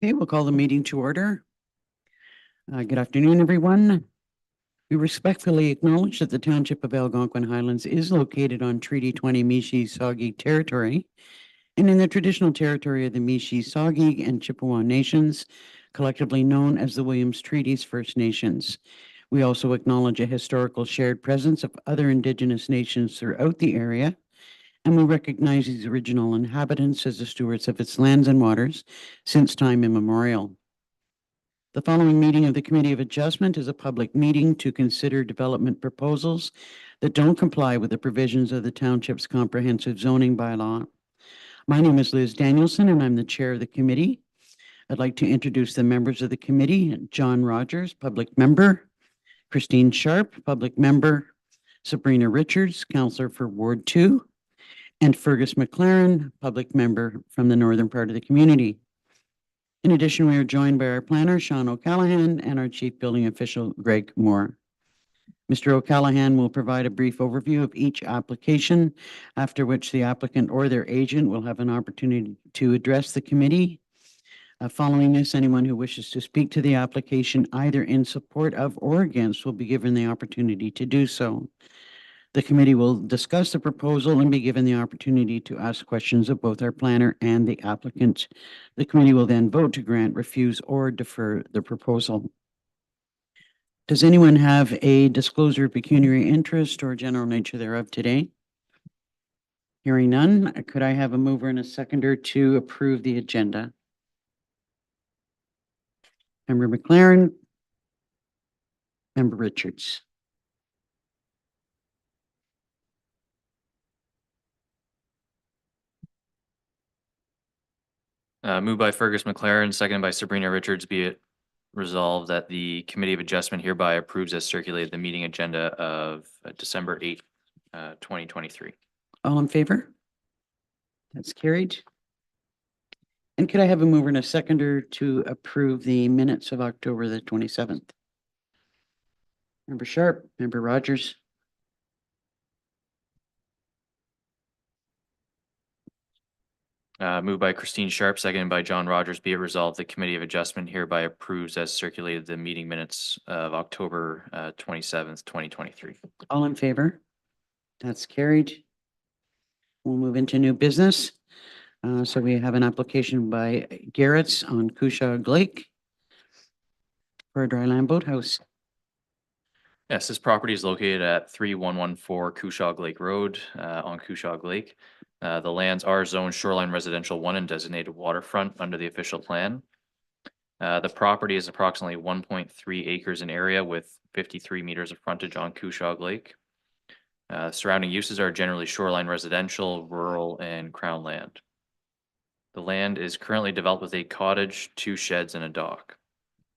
Okay, we'll call the meeting to order. Good afternoon, everyone. We respectfully acknowledge that the Township of Algonquin Highlands is located on Treaty 20 Mishi-Saugig territory and in the traditional territory of the Mishi-Saugig and Chippewa Nations, collectively known as the Williams Treaties First Nations. We also acknowledge a historical shared presence of other Indigenous nations throughout the area, and we recognize these original inhabitants as the stewards of its lands and waters since time immemorial. The following meeting of the Committee of Adjustment is a public meeting to consider development proposals that don't comply with the provisions of the Township's comprehensive zoning bylaw. My name is Liz Danielson, and I'm the chair of the committee. I'd like to introduce the members of the committee: John Rogers, public member; Christine Sharp, public member; Sabrina Richards, councillor for Ward 2; and Fergus McLaren, public member from the northern part of the community. In addition, we are joined by our planner, Sean O'Callaghan, and our chief building official, Greg Moore. Mr. O'Callaghan will provide a brief overview of each application, after which the applicant or their agent will have an opportunity to address the committee. Following this, anyone who wishes to speak to the application, either in support of or against, will be given the opportunity to do so. The committee will discuss the proposal and be given the opportunity to ask questions of both our planner and the applicant. The committee will then vote to grant, refuse, or defer the proposal. Does anyone have a disclosure of pecuniary interest or general nature thereof today? Hearing none, could I have a mover and a seconder to approve the agenda? Member McLaren, Member Richards. Moved by Fergus McLaren, seconded by Sabrina Richards. Be it resolved that the Committee of Adjustment hereby approves as circulated the meeting agenda of December 8th, 2023. All in favor? That's carried. And could I have a mover and a seconder to approve the minutes of October the 27th? Member Sharp, Member Rogers. Moved by Christine Sharp, seconded by John Rogers. Be it resolved the Committee of Adjustment hereby approves as circulated the meeting minutes of October 27th, 2023. All in favor? That's carried. We'll move into new business. So we have an application by Garrett's on Couchag Lake for a dryland boathouse. Yes, this property is located at 3114 Couchag Lake Road on Couchag Lake. The lands are zoned shoreline residential 1 and designated waterfront under the official plan. The property is approximately 1.3 acres in area with 53 meters of frontage on Couchag Lake. Surrounding uses are generally shoreline residential, rural, and crown land. The land is currently developed with a cottage, 2 sheds, and a dock.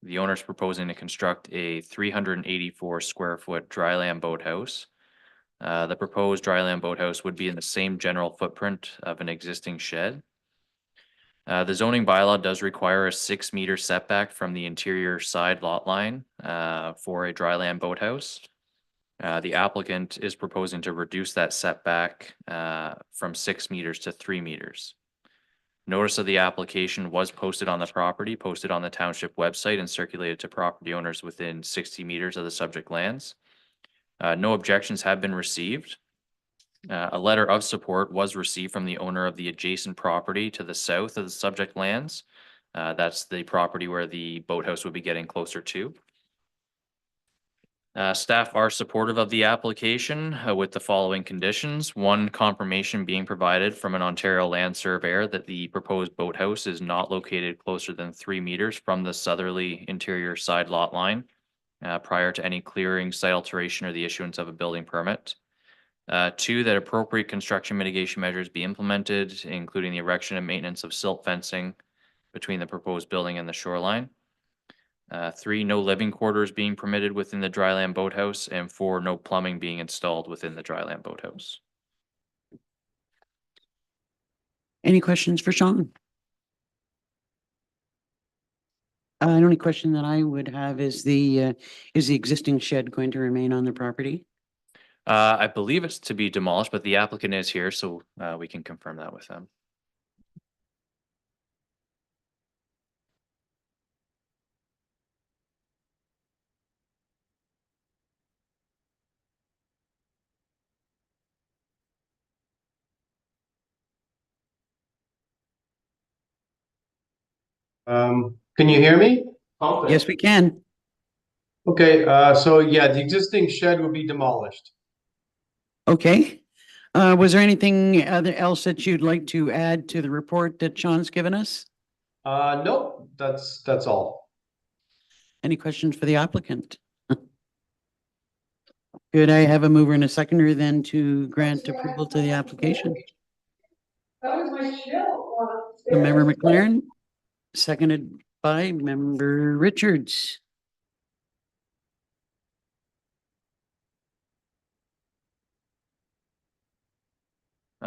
The owner is proposing to construct a 384 square foot dryland boathouse. The proposed dryland boathouse would be in the same general footprint of an existing shed. The zoning bylaw does require a 6-meter setback from the interior side lot line for a dryland boathouse. The applicant is proposing to reduce that setback from 6 meters to 3 meters. Notice of the application was posted on the property, posted on the township website, and circulated to property owners within 60 meters of the subject lands. No objections have been received. A letter of support was received from the owner of the adjacent property to the south of the subject lands. That's the property where the boathouse would be getting closer to. Staff are supportive of the application with the following conditions. 1, confirmation being provided from an Ontario land surveyor that the proposed boathouse is not located closer than 3 meters from the southerly interior side lot line prior to any clearing, site alteration, or the issuance of a building permit. 2, that appropriate construction mitigation measures be implemented, including the erection and maintenance of silt fencing between the proposed building and the shoreline. 3, no living quarters being permitted within the dryland boathouse, and 4, no plumbing being installed within the dryland boathouse. Any questions for Sean? The only question that I would have is the existing shed going to remain on the property? I believe it's to be demolished, but the applicant is here, so we can confirm that with them. Can you hear me? Yes, we can. Okay, so yeah, the existing shed will be demolished. Okay. Was there anything else that you'd like to add to the report that Sean's given us? Nope, that's all. Any questions for the applicant? Could I have a mover and a seconder then to grant approval to the application? Member McLaren, seconded by Member Richards.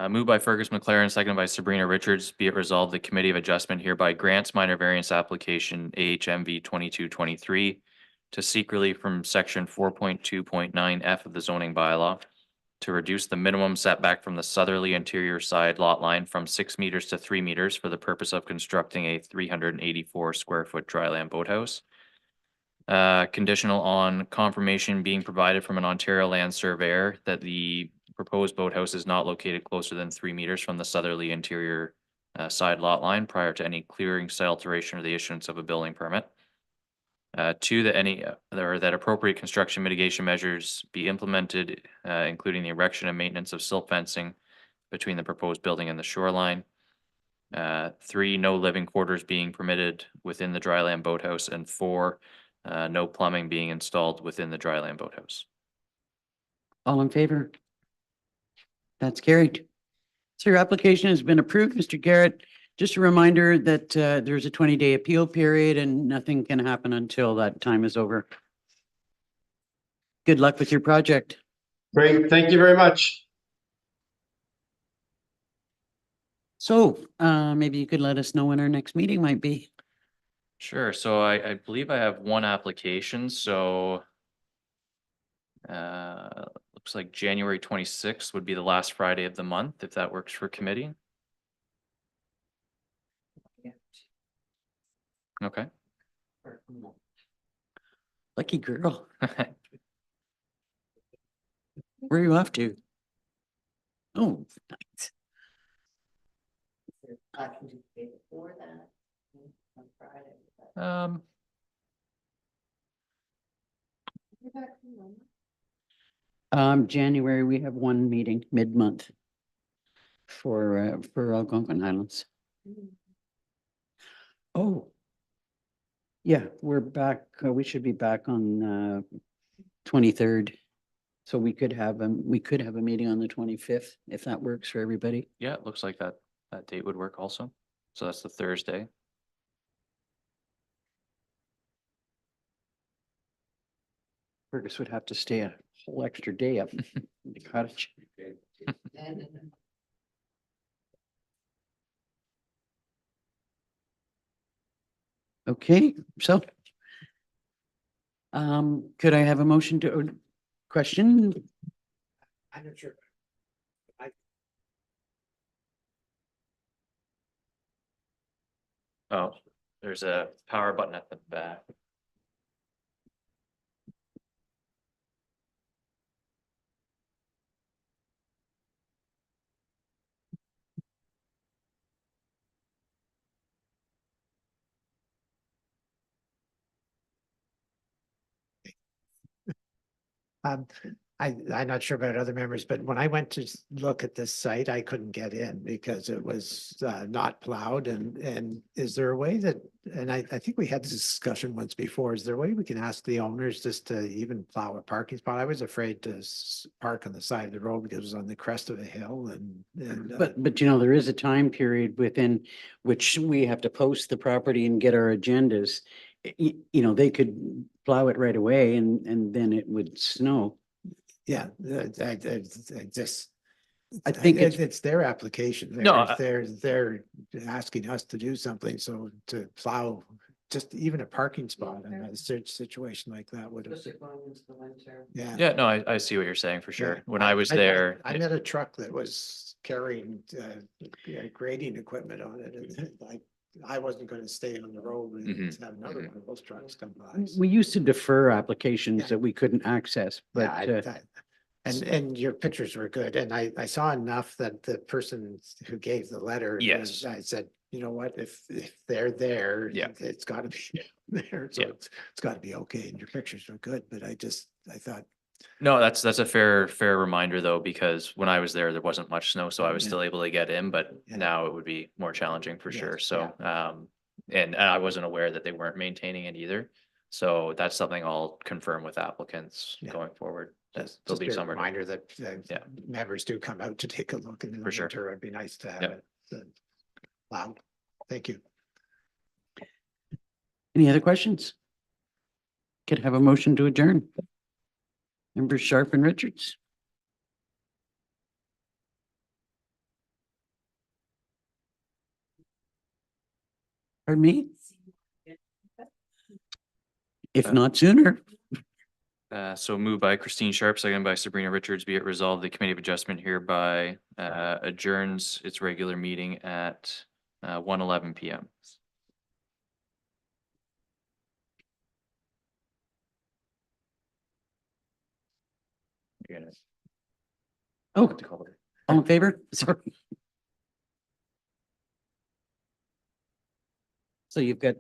Moved by Fergus McLaren, seconded by Sabrina Richards. Be it resolved, the Committee of Adjustment hereby grants minor variance application AHMV 2223 to seek relief from section 4.2.9F of the zoning bylaw to reduce the minimum setback from the southerly interior side lot line from 6 meters to 3 meters for the purpose of constructing a 384 square foot dryland boathouse. Conditional on confirmation being provided from an Ontario land surveyor that the proposed boathouse is not located closer than 3 meters from the southerly interior side lot line prior to any clearing, site alteration, or the issuance of a building permit. Two, that that appropriate construction mitigation measures be implemented, including the erection and maintenance of silt fencing between the proposed building and the shoreline. Three, no living quarters being permitted within the dryland boathouse, and four, no plumbing being installed within the dryland boathouse. All in favor? That's carried. So your application has been approved, Mr. Garrett. Just a reminder that there's a 20-day appeal period and nothing can happen until that time is over. Good luck with your project. Great, thank you very much. So maybe you could let us know when our next meeting might be. Sure, so I believe I have one application, so looks like January 26th would be the last Friday of the month, if that works for committee. Okay. Lucky girl. Where are you off to? Oh, nice. Um, January, we have one meeting mid-month for Algonquin Highlands. Oh. Yeah, we're back. We should be back on 23rd. So we could have a meeting on the 25th if that works for everybody. yeah, it looks like that date would work also. So that's the Thursday. Fergus would have to stay a whole extra day up in the cottage. Okay, so could I have a motion to question? I'm not sure. Oh, there's a power button at the back. I'm not sure about other members, but when I went to look at this site, I couldn't get in because it was not plowed. And is there a way that, and I think we had this discussion once before, is there a way we can ask the owners just to even plow a parking spot? I was afraid to park on the side of the road because it was on the crest of a hill and But you know, there is a time period within which we have to post the property and get our agendas. You know, they could plow it right away and then it would snow. yeah, I just. I think It's their application. No, They're asking us to do something, so to plow just even a parking spot in a situation like that would have. Yeah. Yeah, no, I see what you're saying for sure. Yeah. When I was there, I met a truck that was carrying grading equipment on it, and I wasn't going to stay on the road and Mhm, have another one of those trucks come by. We used to defer applications Yeah. that we couldn't access, but Yeah, and your pictures were good, and I saw enough that the person who gave the letter. Yes. I said, you know what, if they're there. Yeah. It's gotta be there, so Yeah. it's gotta be okay, and your pictures are good, but I thought, No, that's a fair reminder though, because when I was there, there wasn't much snow, so I was Yeah. still able to get in, but Yeah. now it would be more challenging for Yes, sure. So, and I wasn't aware that they weren't maintaining it either. So that's something I'll confirm with applicants Yeah. going forward. That they'll just leave a somewhere. to- reminder that Yeah. members do come out to take a look in the For sure. winter. It'd be nice to have Yep. it. Wow, thank you. Any other questions? Could have a motion to adjourn. Members Sharp and Richards. Pardon me? If not sooner. So moved by Christine Sharp, second by Sabrina Richards, be it resolved, the Committee of Adjustment hereby adjourns its regular meeting at 1:11 PM. You're gonna Oh, have to call it. all in favor? Sorry. So you've got,